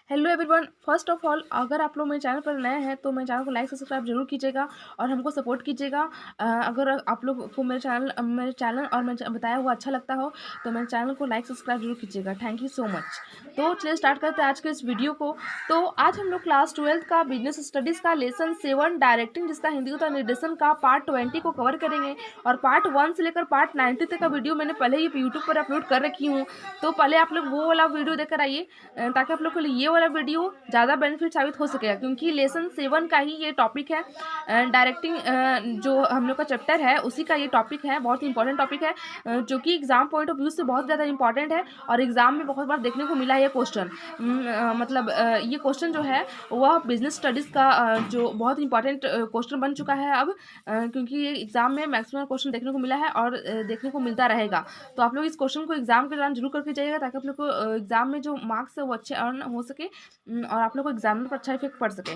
Hello everyone, first of all अगर आप लोग मेरे चैनल पर नए हैं तो मेरे चैनल को लाइक सब्सक्राइब जरूर कीजिएगा और हमको सपोर्ट कीजिएगा। अगर आप लोग को मेरे चैनल और मेरे बताया हुआ अच्छा लगता हो तो मेरे चैनल को लाइक सब्सक्राइब जरूर कीजिएगा। Thank you so much. तो चलिए स्टार्ट करते हैं आज के इस वीडियो को। तो आज हम लोग क्लास 12 का बिजनेस स्टडीज़ का लेसन 7 डायरेक्टिंग जिसका हिंदी होता है निर्देशन का पार्ट 20 को कवर करेंगे। और पार्ट 1 से लेकर पार्ट 90 तक का वीडियो मैंने पहले ही यूट्यूब पर अपलोड कर रखी हूँ। तो पहले आप लोग वो वाला वीडियो देखकर आइए ताकि आप लोग के लिए ये वाला वीडियो ज़्यादा बेनिफिट साबित हो सकेगा, क्योंकि लेसन 7 का ही ये टॉपिक है। डायरेक्टिंग जो हम लोग का चैप्टर है उसी का ये टॉपिक है। बहुत ही इंपॉर्टेंट टॉपिक है जो कि एग्जाम पॉइंट ऑफ व्यू से बहुत ज़्यादा इंपॉर्टेंट है और एग्जाम में बहुत बार देखने को मिला है ये क्वेश्चन। मतलब ये क्वेश्चन जो है वह बिजनेस स्टडीज़ का जो बहुत इंपॉर्टेंट क्वेश्चन बन चुका है अब, क्योंकि ये एग्जाम में मैक्सिमम क्वेश्चन देखने को मिला है और देखने को मिलता रहेगा। तो आप लोग इस क्वेश्चन को एग्जाम के दौरान जरूर करके जाइएगा ताकि आप लोग को एग्जाम में जो मार्क्स है वो अच्छे अर्न हो सके और आप लोग को एग्जाम पर अच्छा इफेक्ट पड़ सके।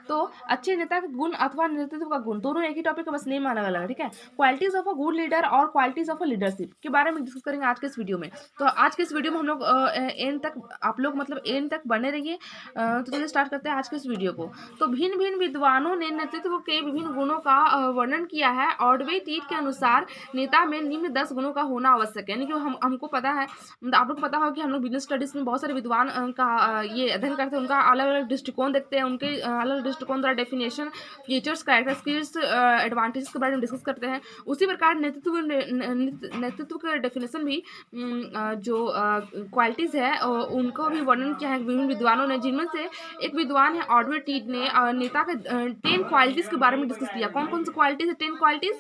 तो अच्छे नेता का गुण अथवा नेतृत्व का गुण दोनों एक ही टॉपिक का, बस नेम अलग अलग है, ठीक है। Qualities of a good leader और क्वालिटीज ऑफ अ लीडरशिप के बारे में डिस्कस करेंगे आज के इस वीडियो में। तो आज के इस वीडियो में हम लोग एंड तक आप लोग मतलब एंड तक बने रहिए। तो चलिए स्टार्ट करते हैं आज के इस वीडियो को। तो भिन्न भिन्न विद्वानों ने नेतृत्व के विभिन्न गुणों का वर्णन किया है। ऑर्डवे टीट के अनुसार नेता में निम्न 10 गुणों का होना आवश्यक है। यानी कि हमको पता है, आप लोग को पता हो कि हम लोग बिजनेस स्टडीज में बहुत सारे विद्वान का ये अध्ययन करते हैं, उनका अलग अलग दृष्टिकोण देखते हैं, उनके अलग अलग दृष्टिकोण द्वारा definition, features, character, skills, advantages के बारे में डिस्कस करते हैं। उसी प्रकार नेतृत्व के डेफिनेशन भी जो क्वालिटीज़ है उनको भी वर्णन किया है विभिन्न विद्वानों ने, जिनमें से एक विद्वान है ऑर्डवे टीट ने नेता के 10 क्वालिटीज़ के बारे में डिस्कस किया। कौन कौन सी क्वालिटीज़ है? 10 क्वालिटीज़।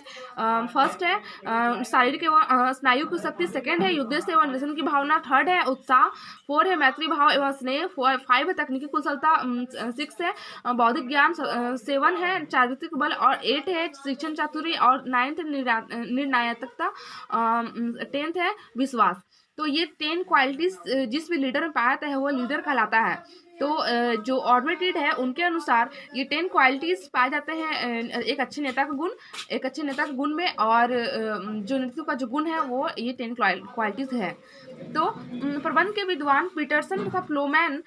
फर्स्ट है शारीरिक एवं स्नायु की शक्ति, सेकंड है उद्देश्य एवं निर्देशन की भावना, थर्ड है उत्साह, 4 है मैत्री भाव एवं स्नेह, 5 है तकनीकी कुशलता, 6 है बौद्धिक ज्ञान, 7 है चारित्रिक बल और 8 है शिक्षण चातुर्य और 9th निर्णायकता, 10th है विश्वास। तो ये 10 क्वालिटीज जिस भी लीडर में पाया जाता है वो लीडर कहलाता है। तो जो ऑर्डिनेटेड है उनके अनुसार ये 10 क्वालिटीज पाए जाते हैं एक अच्छे नेता का गुण, एक अच्छे नेता के गुण में। और जो नेतृत्व का जो गुण है वो ये 10 क्वालिटीज है। तो प्रबंध के विद्वान पीटरसन तथा फ्लोमैन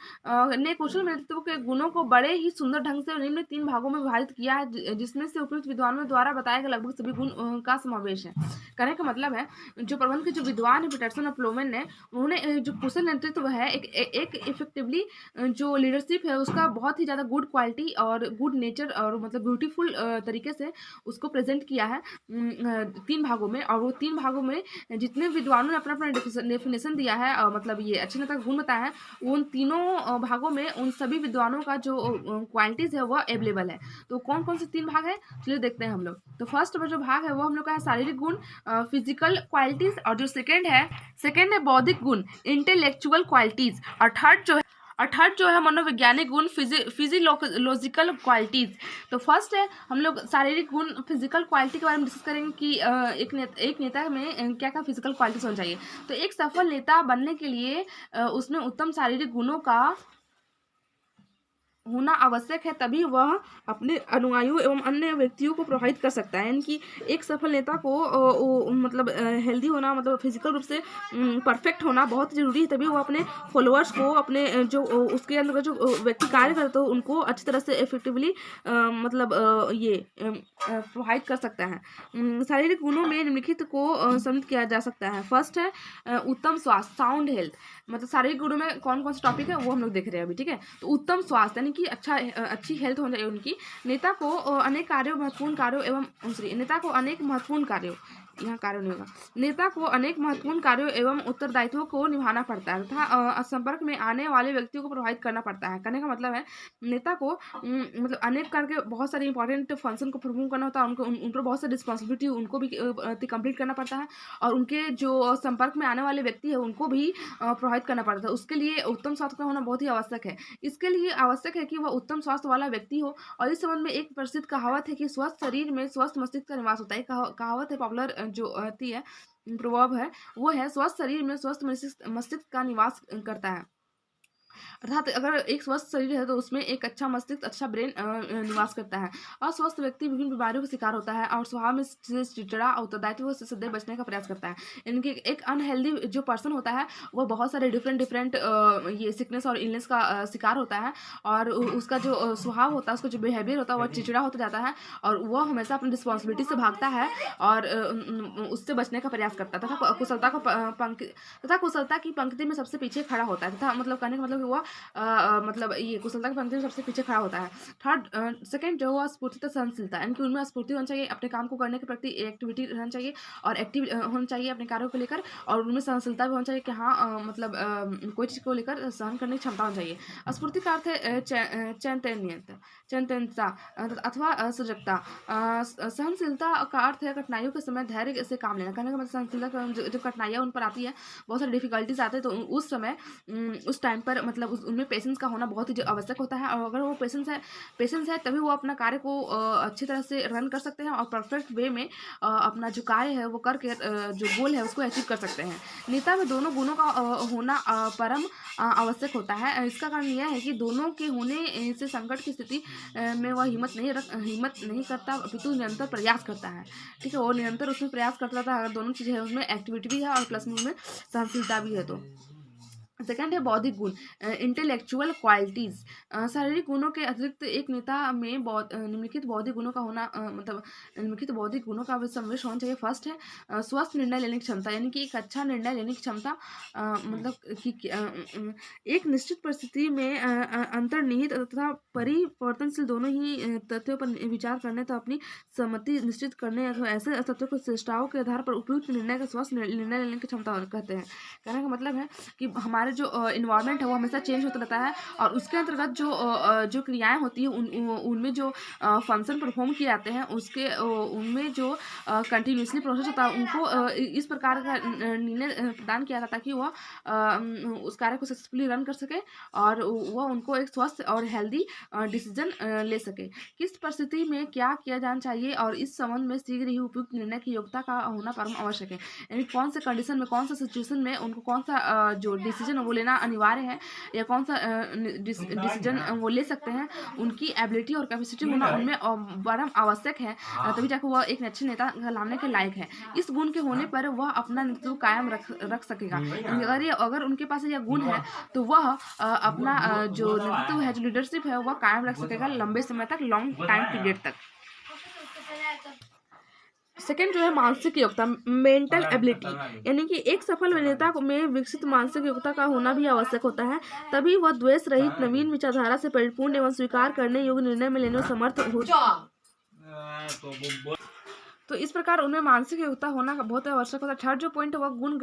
ने कुशल नेतृत्व के गुणों को बड़े ही सुंदर ढंग से निम्न 3 भागों में विभाजित किया है, जिसमें से उपयुक्त विद्वानों द्वारा बताए गए लगभग सभी गुण का समावेश है। कहने का मतलब है जो प्रबंध के जो विद्वान है पीटरसन और फ्लोमैन ने, उन्होंने जो कुशल नेतृत्व है एक इफेक्टिवली जो लीडरशिप है उसका बहुत ही ज़्यादा गुड क्वालिटी और गुड नेचर और मतलब ब्यूटीफुल तरीके से उसको प्रेजेंट किया है 3 भागों में। और वो 3 भागों में जितने विद्वानों ने अपना अपना डेफिनेशन दिया है मतलब ये अच्छे नेता का गुण बताया है, उन तीनों भागों में उन सभी विद्वानों का जो क्वालिटीज़ है वह अवेलेबल है। तो कौन कौन से 3 भाग है चलिए देखते हैं हम लोग। तो फर्स्ट जो भाग है वो हम लोग का है शारीरिक गुण, फिजिकल क्वालिटीज़, और जो सेकेंड है बौद्धिक गुण, इंटेलेक्चुअल क्वालिटीज़, और थर्ड जो है मनोवैज्ञानिक गुण, फिजियोलॉजिकल क्वालिटीज़। तो फर्स्ट है हम लोग शारीरिक गुण, फिजिकल क्वालिटी के बारे में डिस्कस करेंगे कि एक नेता में क्या क्या फिजिकल क्वालिटीज होनी चाहिए। तो एक सफल नेता बनने के लिए उसमें उत्तम शारीरिक गुणों का होना आवश्यक है, तभी वह अपने अनुयायियों एवं अन्य व्यक्तियों को प्रभावित कर सकता है। यानी कि एक सफल नेता को मतलब हेल्दी होना, मतलब फिजिकल रूप से परफेक्ट होना बहुत ज़रूरी है, तभी वो अपने फॉलोअर्स को, अपने जो उसके अंदर जो व्यक्ति कार्य करते हो उनको अच्छी तरह से इफेक्टिवली मतलब ये प्रभावित कर सकता है। शारीरिक गुणों में निम्नलिखित को सम्मिलित किया जा सकता है। फर्स्ट है उत्तम स्वास्थ्य, साउंड हेल्थ। मतलब शारीरिक गुणों में कौन कौन से टॉपिक है वो हम लोग देख रहे हैं अभी, ठीक है। तो उत्तम स्वास्थ्य यानी कि अच्छी हेल्थ होनी चाहिए उनकी। नेता को अनेक कार्यों महत्वपूर्ण कार्यों एवं नेता को अनेक महत्वपूर्ण कार्यों, यहाँ कार्य नहीं होगा, नेता को अनेक महत्वपूर्ण कार्यों एवं उत्तरदायित्वों को निभाना पड़ता है तथा संपर्क में आने वाले व्यक्तियों को प्रभावित करना पड़ता है। कहने का मतलब है नेता को मतलब अनेक करके बहुत सारे इंपॉर्टेंट फंक्शन को परफॉर्म करना होता है, उन पर बहुत सारी रिस्पॉन्सिबिलिटी उनको भी कंप्लीट करना पड़ता है, और उनके जो संपर्क में आने वाले व्यक्ति है उनको भी प्रभावित करना पड़ता है। उसके लिए उत्तम स्वास्थ्य का होना बहुत ही आवश्यक है। इसके लिए आवश्यक है कि वह उत्तम स्वास्थ्य वाला व्यक्ति हो। और इस संबंध में एक प्रसिद्ध कहावत है कि स्वस्थ शरीर में स्वस्थ मस्तिष्क का निवास होता है। कहावत है, पॉपुलर जो आती है, प्रोवर्ब है, वो है स्वस्थ शरीर में स्वस्थ मस्तिष्क का निवास करता है। अर्थात अगर एक स्वस्थ शरीर है तो उसमें एक अच्छा मस्तिष्क, अच्छा ब्रेन निवास करता है। अस्वस्थ व्यक्ति विभिन्न बीमारियों का शिकार होता है और स्वभाव में से चिड़चिड़ा और उत्तरदायित्व से सदैव बचने का प्रयास करता है। यानी कि एक अनहेल्दी जो पर्सन होता है वो बहुत सारे डिफरेंट डिफरेंट ये सिकनेस और इलनेस का शिकार होता है, और उसका जो स्वभाव होता है, उसका जो बिहेवियर होता है वो चिड़चिड़ा होता जाता है, और वो हमेशा अपनी रिस्पॉन्सिबिलिटी से भागता है और उससे बचने का प्रयास करता है, तथा कुशलता की पंक्ति में सबसे पीछे खड़ा होता है, तथा मतलब कहने का मतलब कि वह मतलब ये कुशलता की पंक्ति में सबसे पीछे खड़ा होता है। थर्ड सेकंड जो हुआ स्फूर्ति तथा सहनशीलता, यानी कि उनमें स्फूर्ति होनी चाहिए, अपने काम को करने के प्रति एक्टिविटी रहना चाहिए और एक्टिव होना चाहिए अपने कार्यों को लेकर, और उनमें सहनशीलता भी होनी चाहिए कि हाँ मतलब कोई चीज़ को लेकर सहन करने की क्षमता होनी चाहिए। स्फूर्ति का अर्थ है चैतन्यता अथवा सजगता। सहनशीलता का अर्थ है कठिनाइयों के समय धैर्य से काम लेना। कहने का मतलब सहनशीलता जब कठिनाइयाँ उन पर आती है, बहुत सारी डिफिकल्टीज आते हैं, तो उस समय उस टाइम पर मतलब उनमें पेशेंस का होना बहुत ही आवश्यक होता है, और अगर वो पेशेंस है तभी वो अपना कार्य को अच्छी तरह से रन कर सकते हैं और परफेक्ट वे में अपना जो कार्य है वो करके जो गोल है उसको अचीव कर सकते हैं। नेता में दोनों गुणों का होना परम आवश्यक होता है। इसका कारण यह है कि दोनों के होने से संकट की स्थिति में वह हिम्मत नहीं करता, अपितु निरंतर प्रयास करता है। ठीक है, वो निरंतर उसमें प्रयास करता था। अगर दोनों चीज़ें हैं, उसमें एक्टिविटी भी है और प्लस में उसमें सहनशीलता भी है। तो सेकंड है बौद्धिक गुण, इंटेलेक्चुअल क्वालिटीज। शारीरिक गुणों के अतिरिक्त एक नेता में निम्नलिखित बौद्धिक गुणों का होना मतलब निम्नलिखित बौद्धिक गुणों का समावेश होना चाहिए। फर्स्ट है स्वस्थ निर्णय लेने की क्षमता, यानी कि एक अच्छा निर्णय लेने की क्षमता, मतलब कि एक निश्चित परिस्थिति में अंतर्निहित तथा परिवर्तनशील दोनों ही तथ्यों पर विचार करने तथा अपनी सहमति निश्चित करने अथवा ऐसे तथ्यों को चेष्टाओं के आधार पर उपयुक्त निर्णय का स्वस्थ निर्णय लेने की क्षमता कहते हैं। कहने का मतलब है कि हमारे जो इन्वायरमेंट है वो हमेशा चेंज होता रहता है, और उसके अंतर्गत जो क्रियाएं होती हैं उनमें जो फंक्शन परफॉर्म किए जाते हैं उसके उनमें जो कंटिन्यूसली प्रोसेस होता है उनको इस प्रकार का निर्णय प्रदान किया जाता है कि वह उस कार्य को सक्सेसफुली रन कर सके और वह उनको एक स्वस्थ और हेल्दी डिसीजन ले सके। किस परिस्थिति में क्या किया जाना चाहिए और इस संबंध में शीघ्र ही उपयुक्त निर्णय की योग्यता का होना परम आवश्यक है। यानी कौन से कंडीशन में, कौन सा सिचुएशन में उनको कौन सा जो डिसीजन वो लेना अनिवार्य है, या कौन सा डिसीजन वो ले सकते हैं, उनकी एबिलिटी और कैपेसिटी होना उनमें परम आवश्यक है, तभी जाकर वह एक अच्छे नेता लाने के लायक है। इस गुण के होने पर वह अपना नेतृत्व कायम रख सकेगा। अगर उनके पास यह गुण है तो वह अपना जो नेतृत्व है, जो लीडरशिप है, वह कायम रख सकेगा लंबे समय तक, लॉन्ग टाइम पीरियड तक। सेकेंड जो है मानसिक योग्यता, मेंटल एबिलिटी, यानी कि एक सफल नेता में विकसित मानसिक योग्यता का होना भी आवश्यक होता है, तभी वह द्वेष रहित नवीन विचारधारा से परिपूर्ण एवं स्वीकार करने योग्य निर्णय में लेने में समर्थ हो। तो इस प्रकार उनमें मानसिक योग्यता होना बहुत आवश्यक होता है। थर्ड जो पॉइंट है वह गुण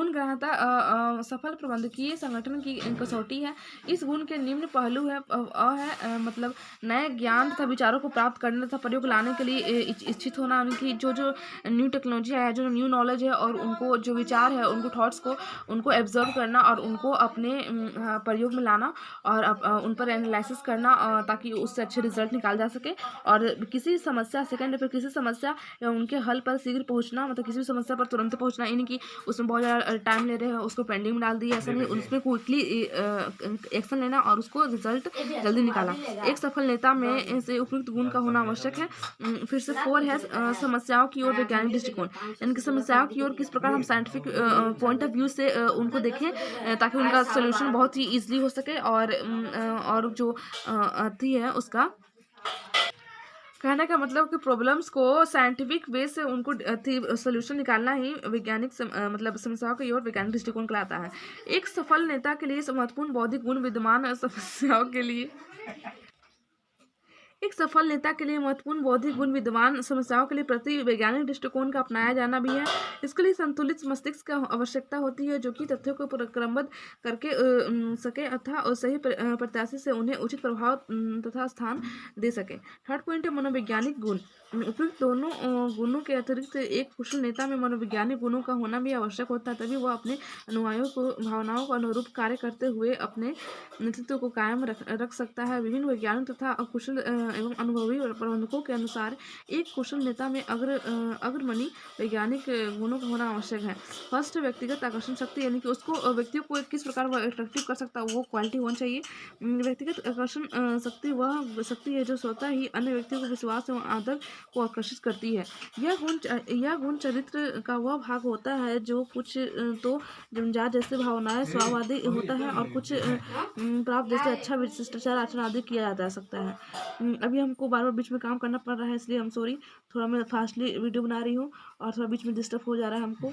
ग्राह्यता सफल प्रबंधकीय संगठन की कसौटी है। इस गुण के निम्न पहलू है मतलब नए ज्ञान तथा विचारों को प्राप्त करने तथा प्रयोग लाने के लिए इच्छित होना, उनकी जो न्यू टेक्नोलॉजी है, जो न्यू नॉलेज है, और उनको जो विचार है, उनको थॉट्स को उनको एब्जर्व करना और उनको अपने प्रयोग में लाना और उन पर एनालिसिस करना ताकि उससे अच्छे रिजल्ट निकाल जा सके। और किसी समस्या सेकंड पर किसी समस्या या उनके हल पर शीघ्र पहुंचना, मतलब किसी भी समस्या पर तुरंत पहुंचना, यानी कि उसमें बहुत ज़्यादा टाइम ले रहे हैं उसको पेंडिंग में डाल दिया, ऐसा नहीं, उसमें क्विकली एक्शन लेना और उसको रिजल्ट जल्दी निकाला। एक सफल नेता में से उपयुक्त गुण का होना आवश्यक है। फिर से 4 है समस्याओं की ओर वैज्ञानिक दृष्टिकोण, यानी कि समस्याओं की ओर किस प्रकार हम साइंटिफिक पॉइंट ऑफ व्यू से उनको देखें ताकि उनका सोल्यूशन बहुत ही ईजिली हो सके, और जो अति है उसका कहने का मतलब कि प्रॉब्लम्स को साइंटिफिक वे से उनको सोल्यूशन निकालना ही वैज्ञानिक मतलब समस्याओं की ओर वैज्ञानिक दृष्टिकोण कहलाता है। एक सफल नेता के लिए महत्वपूर्ण बौद्धिक गुण विद्यमान समस्याओं के लिए एक सफल नेता के लिए महत्वपूर्ण बौद्धिक गुण विद्यमान समस्याओं के लिए प्रति वैज्ञानिक दृष्टिकोण का अपनाया जाना भी है। इसके लिए संतुलित मस्तिष्क की आवश्यकता होती है जो कि तथ्यों को क्रमबद्ध करके सके अथवा सही प्रत्याशी से उन्हें उचित प्रभाव तथा स्थान दे सके। थर्ड पॉइंट है मनोवैज्ञानिक गुण। उपयुक्त दोनों गुणों के अतिरिक्त एक कुशल नेता में मनोवैज्ञानिक गुणों का होना भी आवश्यक होता है, तभी वह अपने अनुयायियों को भावनाओं को अनुरूप कार्य करते हुए अपने नेतृत्व को कायम रख सकता है। विभिन्न वैज्ञानिक तथा कुशल एवं अनुभवी प्रबंधकों के अनुसार एक कुशल नेता में अग्रमणि वैज्ञानिक गुणों का होना आवश्यक है। फर्स्ट, व्यक्तिगत आकर्षण शक्ति, यानी कि उसको व्यक्तियों को किस प्रकार वह अट्रैक्टिव कर सकता है, वो क्वालिटी होनी चाहिए। व्यक्तिगत आकर्षण शक्ति वह शक्ति है जो स्वतः ही अन्य व्यक्तियों को विश्वास एवं आदर को आकर्षित करती है। यह गुण चरित्र का वह भाग होता है जो कुछ तो जन्मजात जैसे भावनाएं स्वाभाविक होता है और कुछ प्राप्त जैसे अच्छा शिष्टाचार आचरण आदि किया जा सकता है। अभी हमको बार बार बीच में काम करना पड़ रहा है, इसलिए हम सॉरी, थोड़ा मैं फास्टली वीडियो बना रही हूँ और थोड़ा बीच में डिस्टर्ब हो जा रहा है हमको।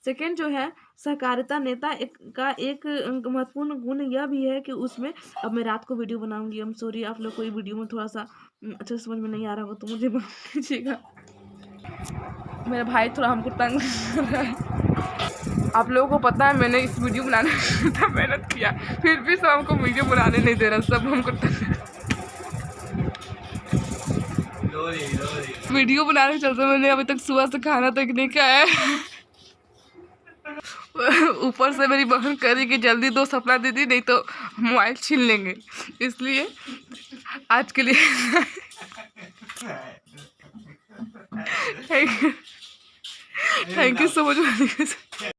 सेकेंड जो है सहकारिता, नेता का एक महत्वपूर्ण गुण यह भी है कि उसमें, अब मैं रात को वीडियो बनाऊंगी, हम सॉरी, आप लोग कोई वीडियो में थोड़ा सा अच्छे से समझ में नहीं आ रहा हो तो मुझे माफ कीजिएगा। मेरा भाई थोड़ा हमको तंग कर रहा है। आप लोगों को पता है मैंने इस वीडियो बनाने में इतना मेहनत किया, फिर भी सब हमको वीडियो बनाने नहीं दे रहा, सब हमको वीडियो बनाने के चलते मैंने अभी तक सुबह से खाना तक नहीं खाया है। ऊपर से मेरी बहन कह रही कि जल्दी दो सपना दीदी, नहीं तो मोबाइल छीन लेंगे, इसलिए आज के लिए थैंक यू सो मच।